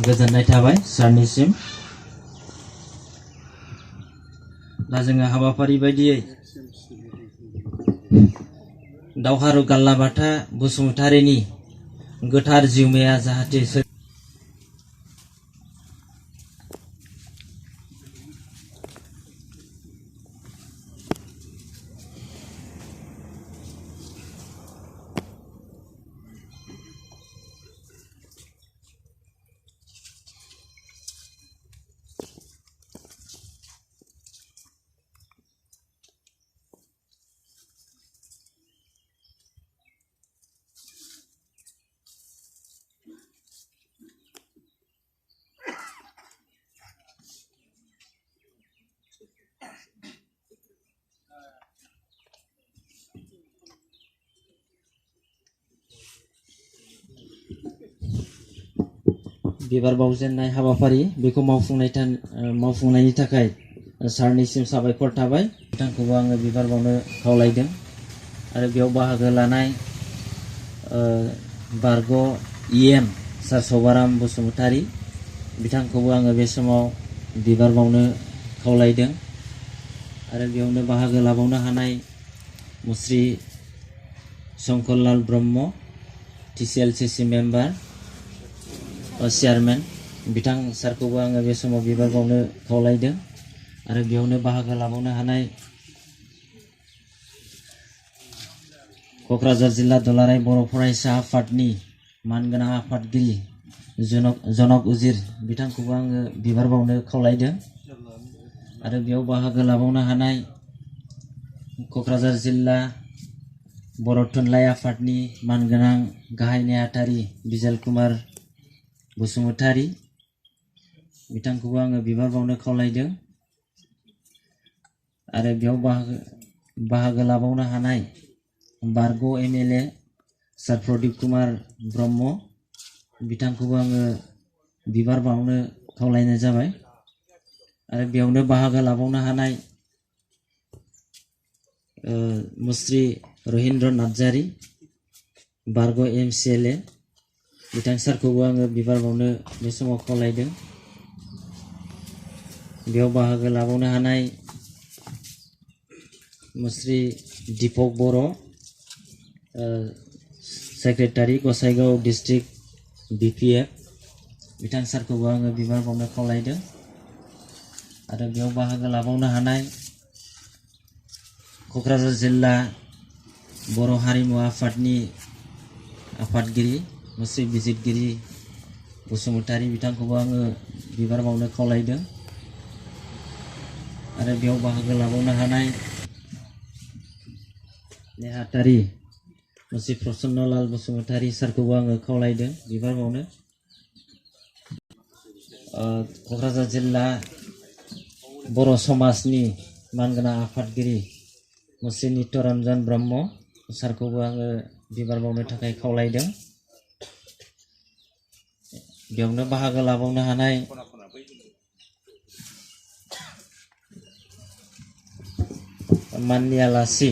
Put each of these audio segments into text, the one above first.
गोजोननाय थाबाय सारनिसिम। दा जोङो हाबाफारि बायदियै दावहारु गाल्लाबाथा बसुमतारीनि गोथार जिउमाया जाहाथे बिबार बावजेननाय हाबाफारि बेखौ मावफुंनायनि थाखाय सारनिसिम साबायखर थाबाय। बिथांखौबो आङो बिबार बावनो खावलायदों आरो बेयाव बाहागो लानाय बारग' EM सार सभाराम बसुमतारी बिथांखौबो आङो बे समाव बिबार बावनो खावलायदों आरो बेयावनो बाहागो लाबावनो हानाय मुस्रि Shankarlal Brahma TCLCC member chairman बिथां सारखौबो आङो बे समाव बिबार बावनो खावलायदों आरो बेयावनो बाहागो लाबावनो हानाय क'क्राझार जिल्ला दुलाराय बर' फरायसा आफादनि मानगोनां आफादगिरि जनक उजिर बिथांखौबो आङो बिबार बावनो खावलायदों आरो बेयाव बाहागो लाबावनो हानाय क'क्राझार जिल्ला बर' थुनलाइ आफादनि मानगोनां गाहाय नेहाथारि बिजल कुमार बसुमतारी बिथांखौबो आङो बिबार बावनो खावलायदों आरो बेयाव बाहागो लाबावनो हानाय बारग' MLA सार प्रदीप कुमार ब्रह्म बिथांखौबो आङो बिबार बावनो खावलायनाय जाबाय आरो बेयावनो बाहागो लाबावनो हानाय मुस्रि रहिन्द्र नार्जारी बारग' MCLA बिथां सारखौबो आङो बिबार बावनो बे समाव खावलायदों। बेयाव बाहागो लाबावनो हानाय मुस्रि दीपक बर' सेक्रेटारि गसाइगाव डिस्ट्रिक्ट BPF बिथां सारखौबो आङो बिबार बावनो खावलायदों आरो बेयाव बाहागो लाबावनो हानाय क'क्राझार जिल्ला बर' हारिमु आफादनि आफादगिरि मुस्रि बिजितगिरि बसुमतारी बिथांखौबो आङो बिबार बावनो खावलायदों आरो बेयाव बाहागो लाबावनो हानाय नेहाथारि मुस्रि प्रसन्नलाल बसुमतारी सारखौबो आङो खावलायदों बिबार बावनो। क'क्राझार जिल्ला बर' समाजनि मानगोनां आफादगिरि मुस्रि नित्यरन्जन ब्रह्म सारखौबो आङो बिबार बावनो थाखाय खावलायदों। बेयावनो बाहागो लाबावनो हानाय माननि आलासि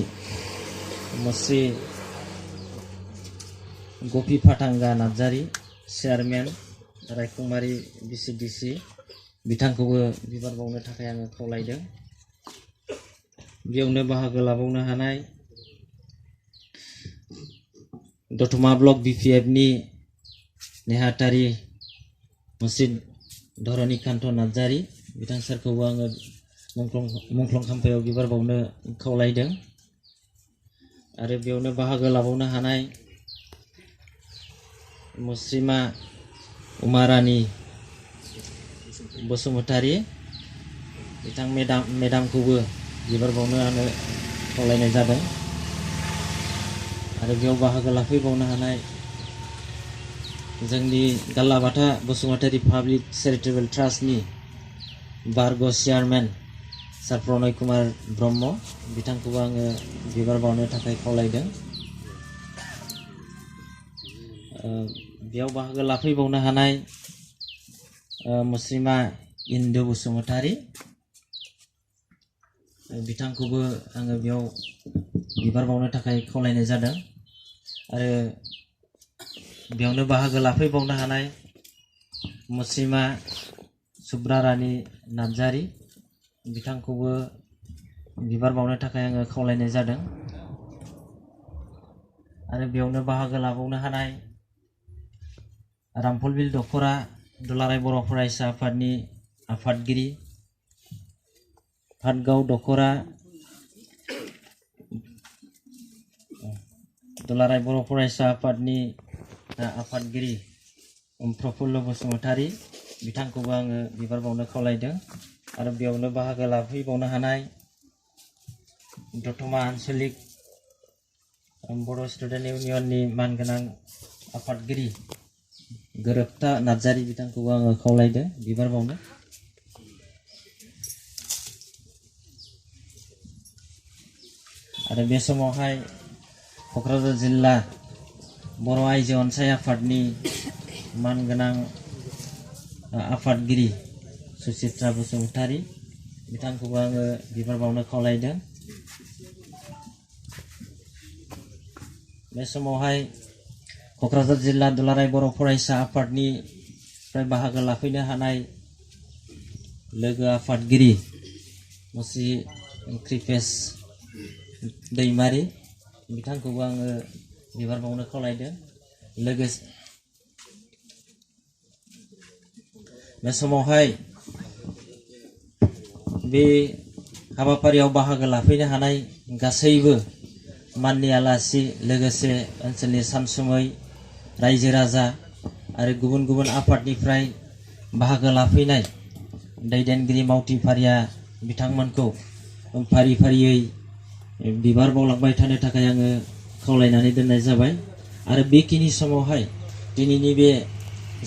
मुस्रि गपि फाथांगा नार्जारी चेयारमेन रायखंमारि BCDC बिथांखौबो बिबार बावनो थाखाय आङो खावलायदों। बेयावनो बाहागो लाबावनो हानाय दतमा ब्लक BPFनि नेहाथारि मुस्रि धरनिकान्त नार्जारी बिथां सारखौबो आङो मुंख्लं खाम्फायाव बिबार बावनो खावलायदों आरो बेयावनो बाहागो लाबावनो हानाय मुस्रिमा उमारानि बसुमतारी बिथां मेदामखौबो बिबार बावनो आङो खावलायनाय जादों आरो बेयाव बाहागो लाफैबावनो हानाय जोंनि गाल्लाबाथा बसुमतारी पाब्लिक चेरिटेबल ट्रास्टनि बारग' चेयारमेन सार प्रनय कुमार ब्रह्म बिथांखौबो आङो बिबार बावनो थाखाय खावलायदों। बेयाव बाहागो लाफैबावनो हानाय मुस्रिमा इन्दु बसुमतारी बिथांखौबो आङो बेयाव बिबार बावनो थाखाय खावलायनाय जादों आरो बेयावनो बाहागो लाफैबावनो हानाय मुस्लिमा सुब्रा रानी नार्जारी बिथांखौबो बिबार बावनो थाखाय आङो खावलायनाय जादों आरो बेयावनो बाहागो लाबावनो हानाय रामफलबिल दखरा दुलाराय बर' फरायसा आफादनि आफादगिरि भातगाव दखरा दुलाराय बर' फरायसा आफादनि आफादगिरि प्रफुल्ल बसुमतारी बिथांखौबो आङो बिबार बावनो खावलायदों आरो बेयावनो बाहागो लाफैबावनो हानाय दतमा आन्चलिक बर' स्टुडेन्ट इउनियननि मानगोनां आफादगिरि गोरोबथा नार्जारी बिथांखौबो आङो खावलायदों बिबार बावनो आरो बे समावहाय क'क्राझार जिल्ला बर' आइजो अनसाय आफादनि मानगोनां आफादगिरि सुचित्रा बसुमतारी बिथांखौबो आङो बिबार बावनो खावलायदों बे समावहाय क'क्राझार जिल्ला दुलाराय बर' फरायसा आफादनिफ्राय बाहागो लाफैनो हानाय लोगो आफादगिरि मुस्रि कृपेश दैमारी बिथांखौबो आङो बिबार बावनो खावलायदों लोगोसे बे समावहाय बे हाबाफारियाव बाहागो लाफैनो हानाय गासैबो माननि आलासि लोगोसे ओनसोलनि सानसुमै रायजो राजा आरो गुबुन गुबुन आफादनिफ्राय बाहागो लाफैनाय दैदेनगिरि मावथिफारिया बिथांमोनखौ फारि फारियै बिबार बावलांबाय थानो थाखाय आङो खावलायनानै दोननाय जाबाय आरो बेखिनि समावहाय दिनैनि बे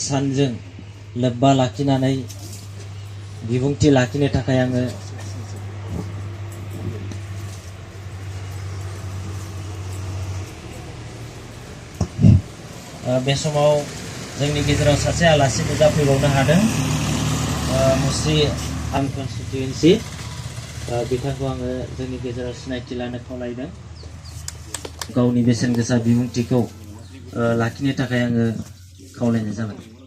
सानजों लोब्बा लाखिनानै बिबुंथि लाखिनो थाखाय आङो बे समाव जोंनि गेजेराव सासे आलासि नुजाफैबावनो हादों मुस्रि आम कनस्टिटुयेन्सि बिथांखौ आङो जोंनि गेजेराव सिनायथि लानो खावलायदों गावनि बेसेन गोसा बिबुंथिखौ लाखिनो थाखाय आङो खावलायनाय जाबाय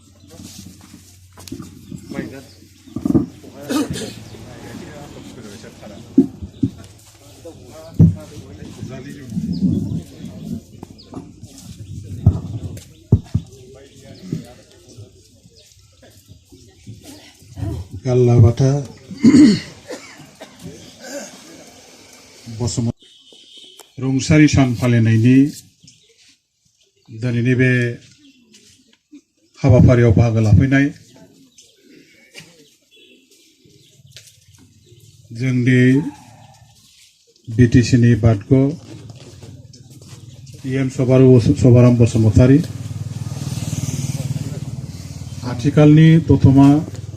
गाल्लाबाथा रुंसारि सान फालिनायनि दिनैनि बे हाबाफारियाव बाहागो लाफैनाय जोंनि बिटिसिनि बादग' एम सभाराम बसुमतारी आथिखालनि दतमा